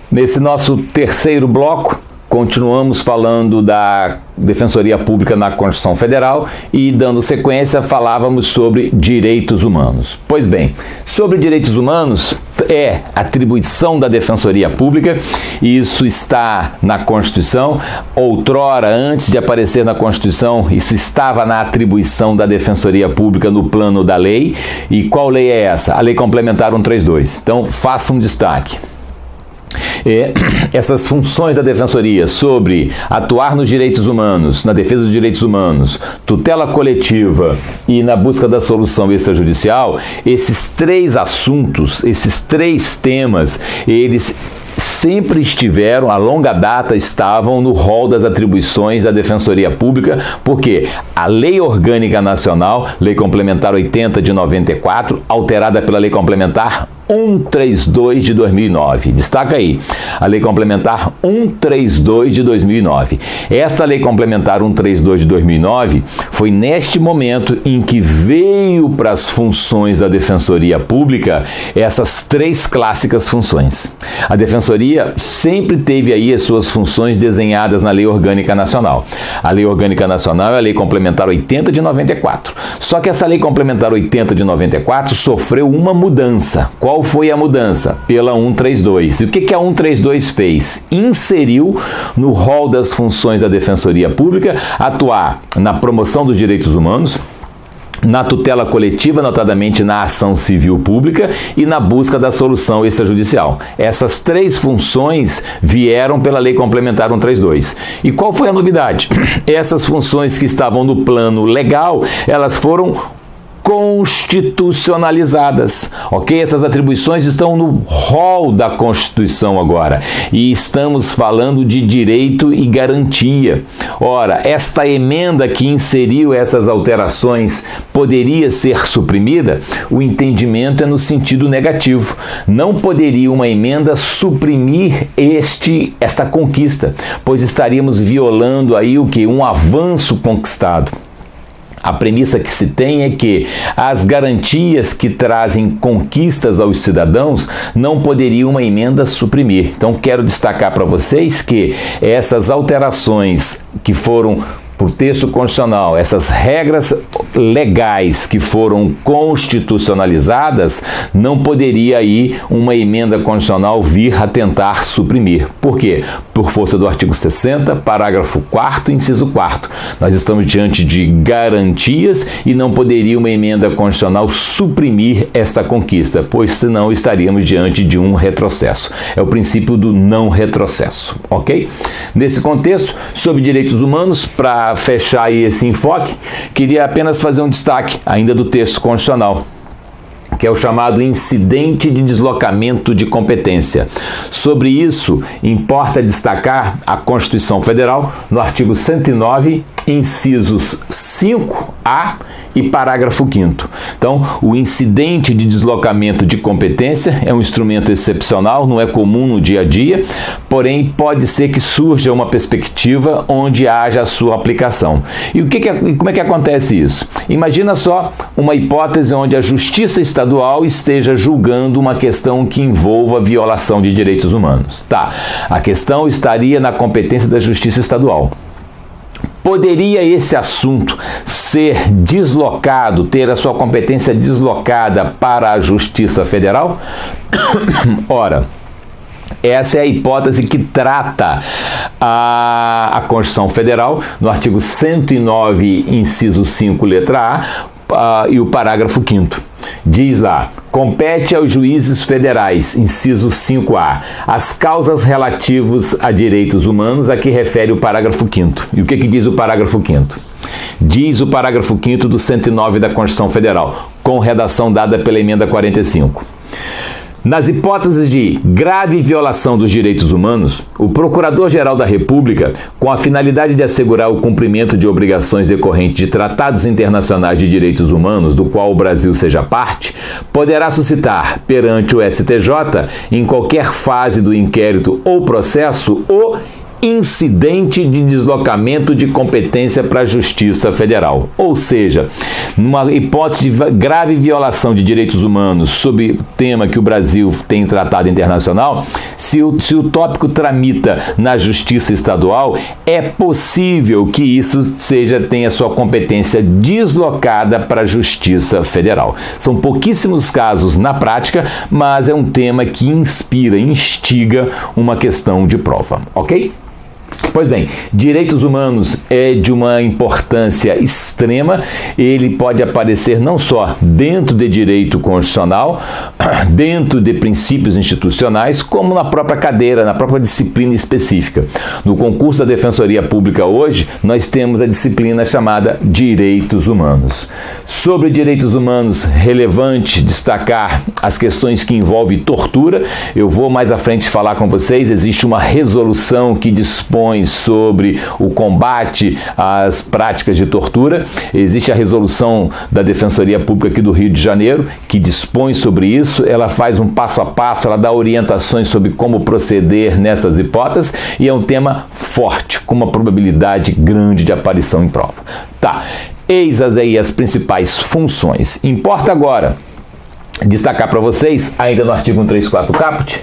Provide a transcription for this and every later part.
Nesse nosso terceiro bloco, continuamos falando da Defensoria Pública na Constituição Federal e, dando sequência, falávamos sobre direitos humanos. Pois bem, sobre direitos humanos é atribuição da Defensoria Pública, e isso está na Constituição. Outrora, antes de aparecer na Constituição, isso estava na atribuição da Defensoria Pública no plano da lei. E qual lei é essa? A Lei Complementar 132. Então, faça um destaque. Essas funções da Defensoria sobre atuar nos direitos humanos, na defesa dos direitos humanos, tutela coletiva e na busca da solução extrajudicial, esses três assuntos, esses três temas, eles sempre estiveram, a longa data, estavam no rol das atribuições da Defensoria Pública, porque a Lei Orgânica Nacional, Lei Complementar 80 de 94, alterada pela Lei Complementar 132 de 2009. Destaca aí, a Lei Complementar 132 de 2009. Esta Lei Complementar 132 de 2009 foi neste momento em que veio para as funções da Defensoria Pública essas três clássicas funções. A Defensoria sempre teve aí as suas funções desenhadas na Lei Orgânica Nacional. A Lei Orgânica Nacional é a Lei Complementar 80 de 94. Só que essa Lei Complementar 80 de 94 sofreu uma mudança. Qual foi a mudança? Pela 132. E o que a 132 fez? Inseriu no rol das funções da Defensoria Pública atuar na promoção dos direitos humanos, na tutela coletiva, notadamente na ação civil pública, e na busca da solução extrajudicial. Essas três funções vieram pela Lei Complementar 132. E qual foi a novidade? Essas funções que estavam no plano legal, elas foram constitucionalizadas, ok? Essas atribuições estão no rol da Constituição agora, e estamos falando de direito e garantia. Ora, esta emenda que inseriu essas alterações poderia ser suprimida? O entendimento é no sentido negativo. Não poderia uma emenda suprimir esta conquista, pois estaríamos violando aí o que? Um avanço conquistado. A premissa que se tem é que as garantias que trazem conquistas aos cidadãos não poderia uma emenda suprimir. Então, quero destacar para vocês que essas alterações que foram por texto constitucional, essas regras legais que foram constitucionalizadas, não poderia aí uma emenda constitucional vir a tentar suprimir. Por quê? Por força do artigo 60, parágrafo 4º, inciso 4º. Nós estamos diante de garantias e não poderia uma emenda constitucional suprimir esta conquista, pois senão estaríamos diante de um retrocesso. É o princípio do não retrocesso, ok? Nesse contexto, sobre direitos humanos, para fechar aí esse enfoque, queria apenas fazer um destaque ainda do texto constitucional, que é o chamado incidente de deslocamento de competência. Sobre isso, importa destacar a Constituição Federal, no artigo 109, incisos 5A e parágrafo 5º. Então, o incidente de deslocamento de competência é um instrumento excepcional, não é comum no dia a dia, porém pode ser que surja uma perspectiva onde haja a sua aplicação. E como é que acontece isso? Imagina só uma hipótese onde a Justiça Estadual esteja julgando uma questão que envolva violação de direitos humanos. Tá, a questão estaria na competência da Justiça Estadual. Poderia esse assunto ser deslocado, ter a sua competência deslocada para a Justiça Federal? Ora, essa é a hipótese que trata a Constituição Federal, no artigo 109, inciso 5, letra A, e o parágrafo 5º. Diz lá: compete aos juízes federais, inciso 5A, as causas relativas a direitos humanos a que refere o parágrafo 5º. E o que diz o parágrafo 5º? Diz o parágrafo 5º do 109 da Constituição Federal, com redação dada pela emenda 45. Nas hipóteses de grave violação dos direitos humanos, o Procurador-Geral da República, com a finalidade de assegurar o cumprimento de obrigações decorrentes de tratados internacionais de direitos humanos, do qual o Brasil seja parte, poderá suscitar perante o STJ, em qualquer fase do inquérito ou processo, o incidente de deslocamento de competência para a Justiça Federal. Ou seja, numa hipótese de grave violação de direitos humanos sob o tema que o Brasil tem tratado internacional, se o tópico tramita na Justiça Estadual, é possível que isso tenha sua competência deslocada para a Justiça Federal. São pouquíssimos casos na prática, mas é um tema que instiga uma questão de prova, ok? Pois bem, direitos humanos é de uma importância extrema. Ele pode aparecer não só dentro de direito constitucional, dentro de princípios institucionais, como na própria cadeira, na própria disciplina específica. No concurso da Defensoria Pública hoje, nós temos a disciplina chamada Direitos Humanos. Sobre direitos humanos, relevante destacar as questões que envolvem tortura. Eu vou mais à frente falar com vocês. Existe uma resolução que dispõe sobre o combate às práticas de tortura. Existe a resolução da Defensoria Pública aqui do Rio de Janeiro, que dispõe sobre isso. Ela faz um passo a passo, ela dá orientações sobre como proceder nessas hipóteses, e é um tema forte, com uma probabilidade grande de aparição em prova. Tá, eis aí as principais funções. Importa agora destacar para vocês, ainda no artigo 134 caput,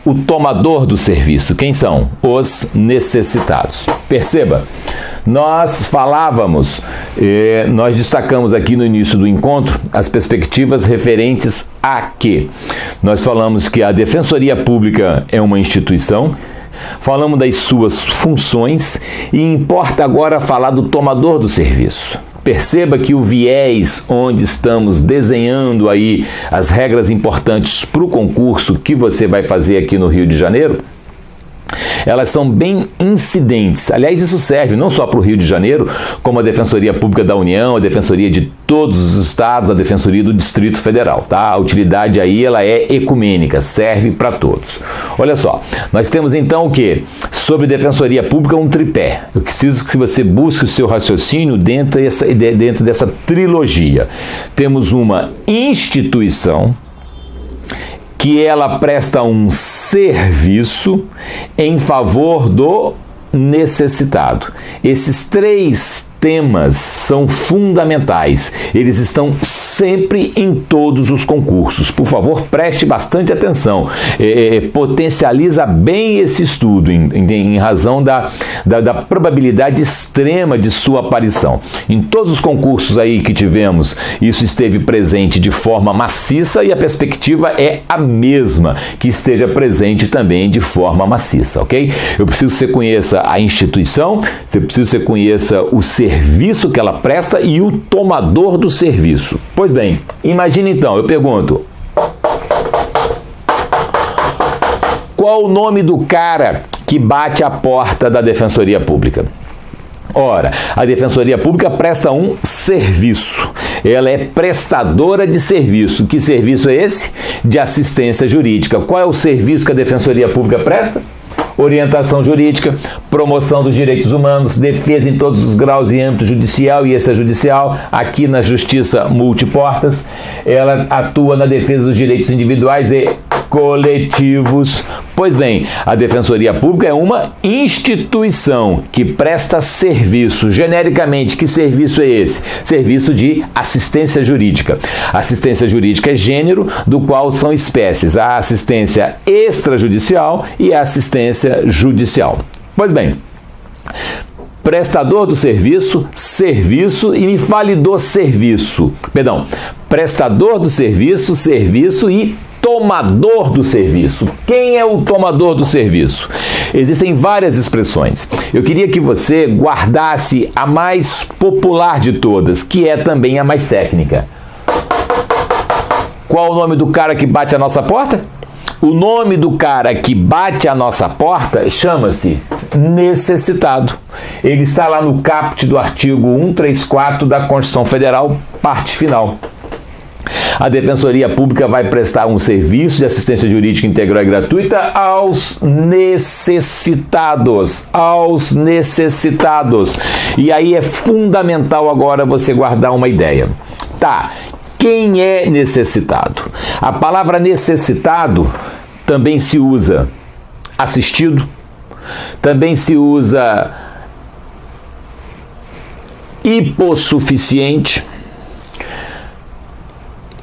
o tomador do serviço. Quem são? Os necessitados. Perceba, nós falávamos, nós destacamos aqui no início do encontro as perspectivas referentes a quê? Nós falamos que a Defensoria Pública é uma instituição, falamos das suas funções e importa agora falar do tomador do serviço. Perceba que o viés onde estamos desenhando aí as regras importantes para o concurso que você vai fazer aqui no Rio de Janeiro, elas são bem incidentes. Aliás, isso serve não só para o Rio de Janeiro, como a Defensoria Pública da União, a Defensoria de todos os estados, a Defensoria do Distrito Federal, tá? A utilidade aí, ela é ecumênica, serve para todos. Olha só, nós temos então o quê? Sobre Defensoria Pública, um tripé. Eu preciso que você busque o seu raciocínio dentro dessa trilogia. Temos uma instituição, que ela presta um serviço em favor do necessitado. Esses três temas são fundamentais. Eles estão sempre em todos os concursos. Por favor, preste bastante atenção. Potencializa bem esse estudo em razão da probabilidade extrema de sua aparição. Em todos os concursos aí que tivemos, isso esteve presente de forma maciça e a perspectiva é a mesma, que esteja presente também de forma maciça, ok? Eu preciso que você conheça a instituição, você precisa que você conheça o serviço que ela presta e o tomador do serviço. Pois bem, imagine então, eu pergunto, qual o nome do cara que bate a porta da Defensoria Pública? Ora, a Defensoria Pública presta um serviço. Ela é prestadora de serviço. Que serviço é esse? De assistência jurídica. Qual é o serviço que a Defensoria Pública presta? Orientação jurídica, promoção dos direitos humanos, defesa em todos os graus e âmbito judicial e extrajudicial. Aqui na Justiça Multiportas, ela atua na defesa dos direitos individuais e coletivos. Pois bem, a Defensoria Pública é uma instituição que presta serviço. Genericamente, que serviço é esse? Serviço de assistência jurídica. Assistência jurídica é gênero, do qual são espécies: a assistência extrajudicial e a assistência judicial. Pois bem, prestador do serviço, serviço, e me fale do serviço. Perdão, prestador do serviço, serviço e tomador do serviço. Quem é o tomador do serviço? Existem várias expressões. Eu queria que você guardasse a mais popular de todas, que é também a mais técnica. Qual o nome do cara que bate a nossa porta? O nome do cara que bate a nossa porta chama-se necessitado. Ele está lá no caput do artigo 134 da Constituição Federal, parte final. A Defensoria Pública vai prestar um serviço de assistência jurídica integral e gratuita aos necessitados. Aos necessitados. E aí é fundamental agora você guardar uma ideia. Tá, quem é necessitado? A palavra necessitado também se usa assistido, Também se usa hipossuficiente.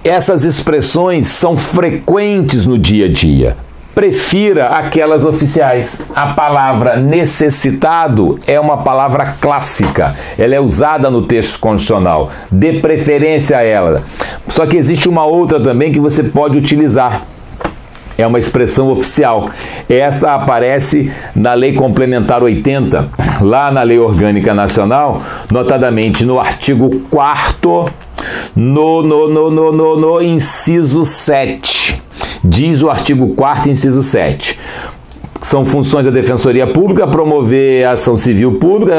Essas expressões são frequentes no dia a dia. Prefira aquelas oficiais. A palavra necessitado é uma palavra clássica. Ela é usada no texto constitucional. Dê preferência a ela. Só que existe uma outra também que você pode utilizar. É uma expressão oficial. Esta aparece na Lei Complementar 80, lá na Lei Orgânica Nacional, notadamente no artigo 4º, no inciso 7. Diz o artigo 4º, inciso 7. São funções da Defensoria Pública promover a ação civil pública,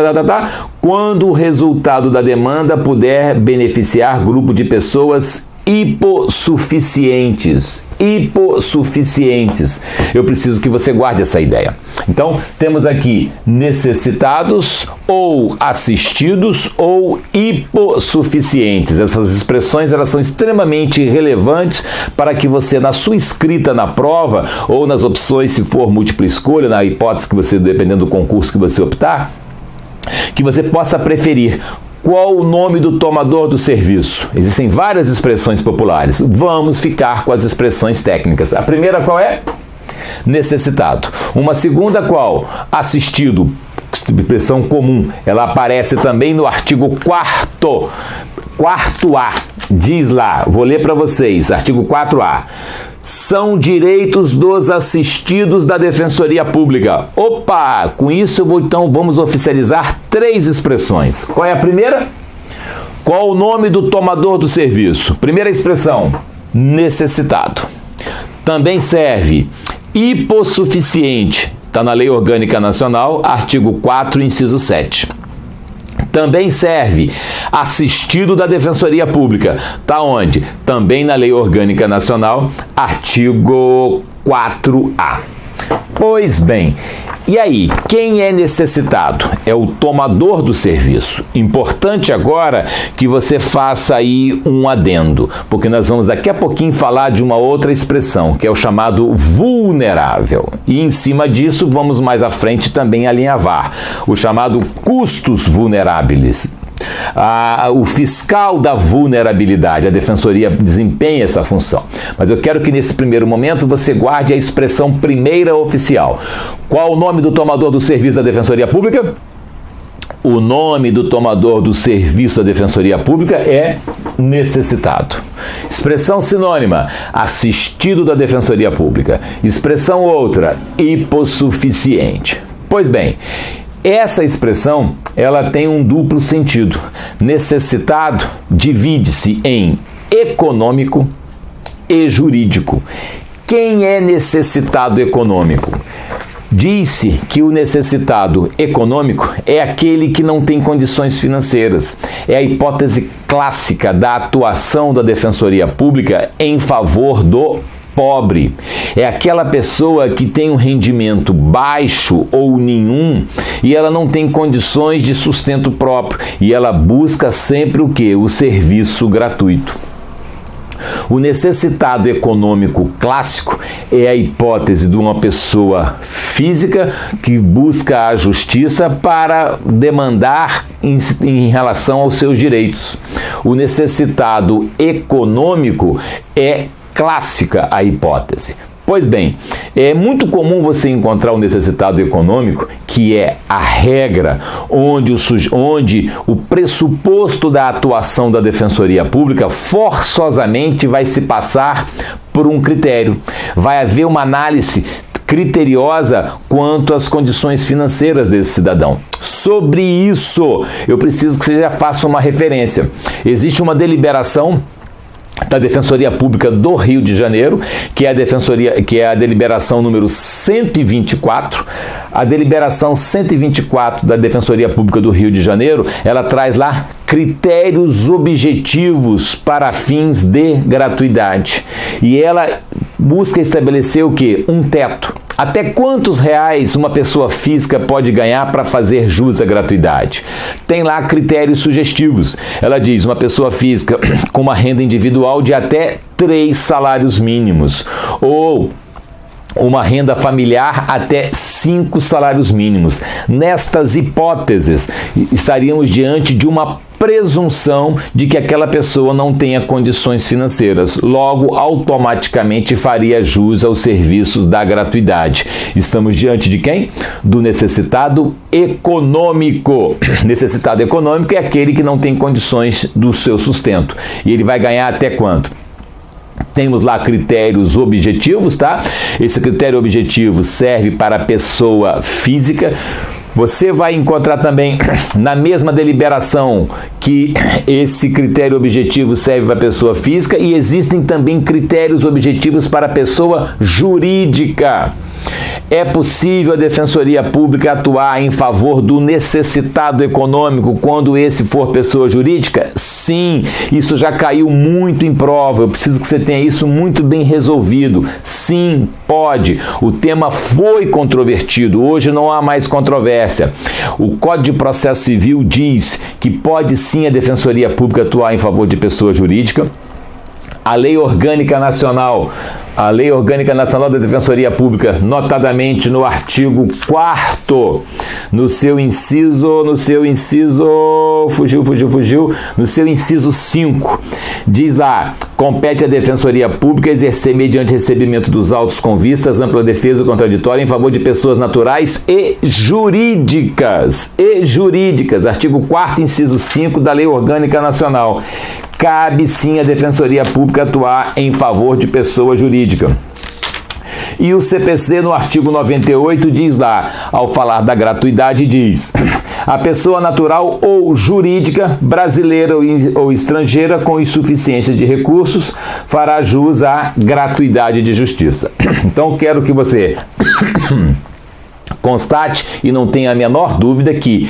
quando o resultado da demanda puder beneficiar grupo de pessoas hipossuficientes. Eu preciso que você guarde essa ideia. Então, temos aqui necessitados ou assistidos ou hipossuficientes. Essas expressões, elas são extremamente relevantes para que você, na sua escrita na prova ou nas opções, se for múltipla escolha, na hipótese que você, dependendo do concurso que você optar, que você possa preferir. Qual o nome do tomador do serviço? Existem várias expressões populares. Vamos ficar com as expressões técnicas. A primeira qual é? Necessitado. Uma segunda qual? Assistido. Expressão comum. Ela aparece também no artigo 4º A. Diz lá, vou ler para vocês, artigo 4A. São direitos dos assistidos da Defensoria Pública. Opa! Com isso vamos oficializar 3 expressões. Qual é a primeira? Qual o nome do tomador do serviço? Primeira expressão, necessitado. Também serve hipossuficiente. Está na Lei Orgânica Nacional, artigo 4, inciso 7. Também serve assistido da Defensoria Pública. Está onde? Também na Lei Orgânica Nacional, artigo 4A. Pois bem, e aí, quem é necessitado? É o tomador do serviço. Importante agora que você faça aí um adendo, porque nós vamos daqui a pouquinho falar de uma outra expressão, que é o chamado vulnerável. E em cima disso, vamos mais à frente também alinhavar o chamado custos vulneráveis. O fiscal da vulnerabilidade, a Defensoria desempenha essa função. Mas eu quero que nesse primeiro momento você guarde a expressão primeira oficial. Qual o nome do tomador do serviço da Defensoria Pública? O nome do tomador do serviço da Defensoria Pública é necessitado. Expressão sinônima, assistido da Defensoria Pública. Expressão outra, hipossuficiente. Pois bem, essa expressão, ela tem um duplo sentido. Necessitado divide-se em econômico e jurídico. Quem é necessitado econômico? Diz-se que o necessitado econômico é aquele que não tem condições financeiras. É a hipótese clássica da atuação da Defensoria Pública em favor do pobre. É aquela pessoa que tem um rendimento baixo ou nenhum e ela não tem condições de sustento próprio e ela busca sempre o quê? O serviço gratuito. O necessitado econômico clássico é a hipótese de uma pessoa física que busca a justiça para demandar em relação aos seus direitos. O necessitado econômico é clássica a hipótese. Pois bem, é muito comum você encontrar o necessitado econômico, que é a regra onde o pressuposto da atuação da Defensoria Pública forçosamente vai se passar por um critério. Vai haver uma análise criteriosa quanto às condições financeiras desse cidadão. Sobre isso, eu preciso que você já faça uma referência. Existe uma deliberação da Defensoria Pública do Rio de Janeiro, que é a deliberação número 124. A deliberação 124 da Defensoria Pública do Rio de Janeiro, ela traz lá critérios objetivos para fins de gratuidade. E ela busca estabelecer o quê? Um teto. Até quantos reais uma pessoa física pode ganhar para fazer jus à gratuidade? Tem lá critérios sugestivos. Ela diz, uma pessoa física com uma renda individual de até 3 salários mínimos, ou uma renda familiar até 5 salários mínimos. Nestas hipóteses, estaríamos diante de uma presunção de que aquela pessoa não tenha condições financeiras, logo automaticamente faria jus aos serviços da gratuidade. Estamos diante de quem? Do necessitado econômico. Necessitado econômico é aquele que não tem condições do seu sustento. E ele vai ganhar até quanto? Temos lá critérios objetivos, tá? Esse critério objetivo serve para a pessoa física. Você vai encontrar também na mesma deliberação que esse critério objetivo serve para a pessoa física e existem também critérios objetivos para a pessoa jurídica. É possível a Defensoria Pública atuar em favor do necessitado econômico quando esse for pessoa jurídica? Sim, isso já caiu muito em prova. Eu preciso que você tenha isso muito bem resolvido. Sim, pode. O tema foi controvertido, hoje não há mais controvérsia. O Código de Processo Civil diz que pode sim a Defensoria Pública atuar em favor de pessoa jurídica. A Lei Orgânica Nacional da Defensoria Pública, notadamente no artigo 4º, no seu inciso 5, diz lá: compete à Defensoria Pública exercer mediante recebimento dos autos com vistas, ampla defesa contraditória em favor de pessoas naturais e jurídicas. Artigo 4º, inciso 5 da Lei Orgânica Nacional. Cabe sim à Defensoria Pública atuar em favor de pessoa jurídica. E o CPC, no artigo 98, diz lá, ao falar da gratuidade, diz: a pessoa natural ou jurídica, brasileira ou estrangeira, com insuficiência de recursos, fará jus à gratuidade de justiça. Então, quero que você constate e não tenha a menor dúvida que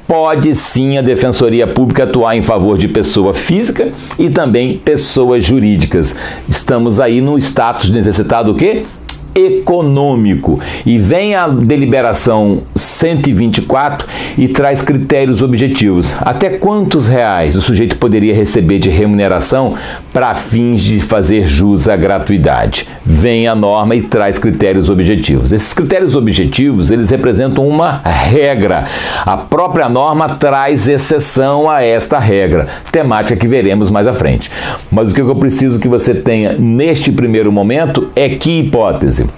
pode sim a Defensoria Pública atuar em favor de pessoa física e também pessoas jurídicas. Estamos aí no status de necessitado o quê? Econômico. E vem a deliberação 124 e traz critérios objetivos. Até quantos reais o sujeito poderia receber de remuneração para fins de fazer jus à gratuidade? Vem a norma e traz critérios objetivos. Esses critérios objetivos, eles representam uma regra. A própria norma traz exceção a esta regra, temática que veremos mais à frente. Mas o que eu preciso que você tenha neste primeiro momento é que hipótese?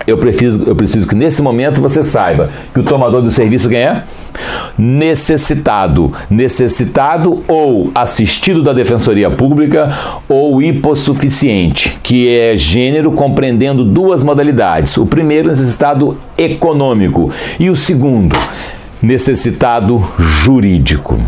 Eu preciso que nesse momento você saiba que o tomador do serviço quem é? Necessitado ou assistido da Defensoria Pública ou hipossuficiente, que é gênero compreendendo duas modalidades. O primeiro, necessitado econômico, e o segundo, necessitado jurídico.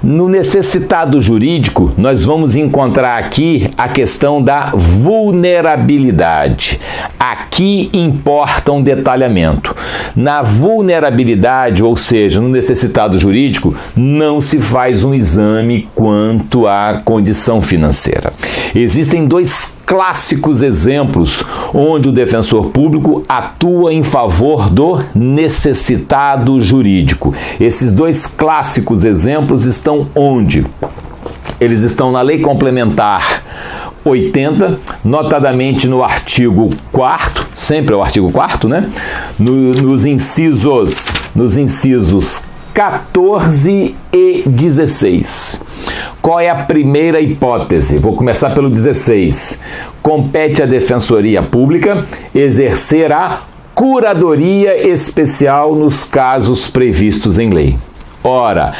No necessitado jurídico, nós vamos encontrar aqui a questão da vulnerabilidade. Aqui importa um detalhamento. Na vulnerabilidade, ou seja, no necessitado jurídico, não se faz um exame quanto à condição financeira. Existem dois clássicos exemplos onde o defensor público atua em favor do necessitado jurídico. Esses dois clássicos exemplos estão onde? Eles estão na Lei Complementar 80, notadamente no artigo 4º, sempre é o artigo 4º, né? Nos incisos 14 e 16. Qual é a primeira hipótese? Vou começar pelo 16. Compete à Defensoria Pública exercer a curadoria especial nos casos previstos em lei. Ora,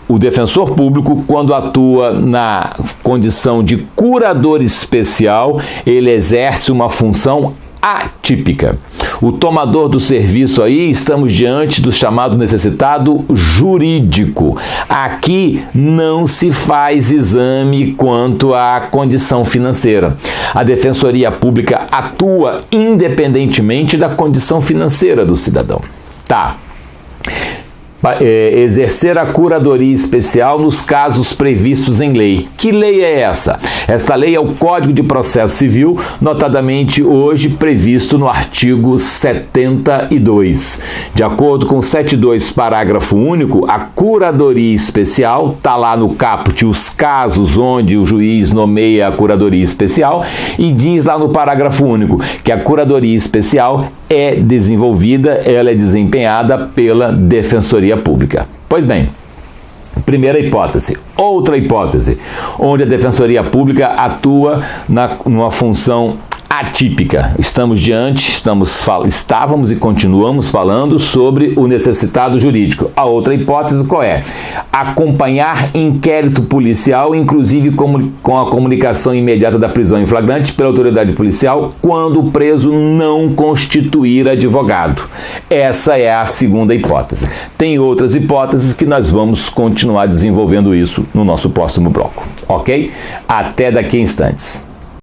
o defensor público, quando atua na condição de curador especial, ele exerce uma função atípica. O tomador do serviço aí, estamos diante do chamado necessitado jurídico. Aqui não se faz exame quanto à condição financeira. A Defensoria Pública atua independentemente da condição financeira do cidadão. Tá. exercer a curadoria especial nos casos previstos em lei. Que lei é essa? Esta lei é o Código de Processo Civil, notadamente hoje previsto no artigo 72. De acordo com o 72, parágrafo único, a curadoria especial, está lá no caput os casos onde o juiz nomeia a curadoria especial, e diz lá no parágrafo único que a curadoria especial é desenvolvida, ela é desempenhada pela Defensoria Pública. Pois bem, primeira hipótese. Outra hipótese, onde a Defensoria Pública atua numa função atípica. Estávamos e continuamos falando sobre o necessitado jurídico. A outra hipótese qual é? Acompanhar inquérito policial, inclusive com a comunicação imediata da prisão em flagrante pela autoridade policial, quando o preso não constituir advogado. Essa é a segunda hipótese. Tem outras hipóteses que nós vamos continuar desenvolvendo isso no nosso próximo bloco, ok? Até daqui a instantes.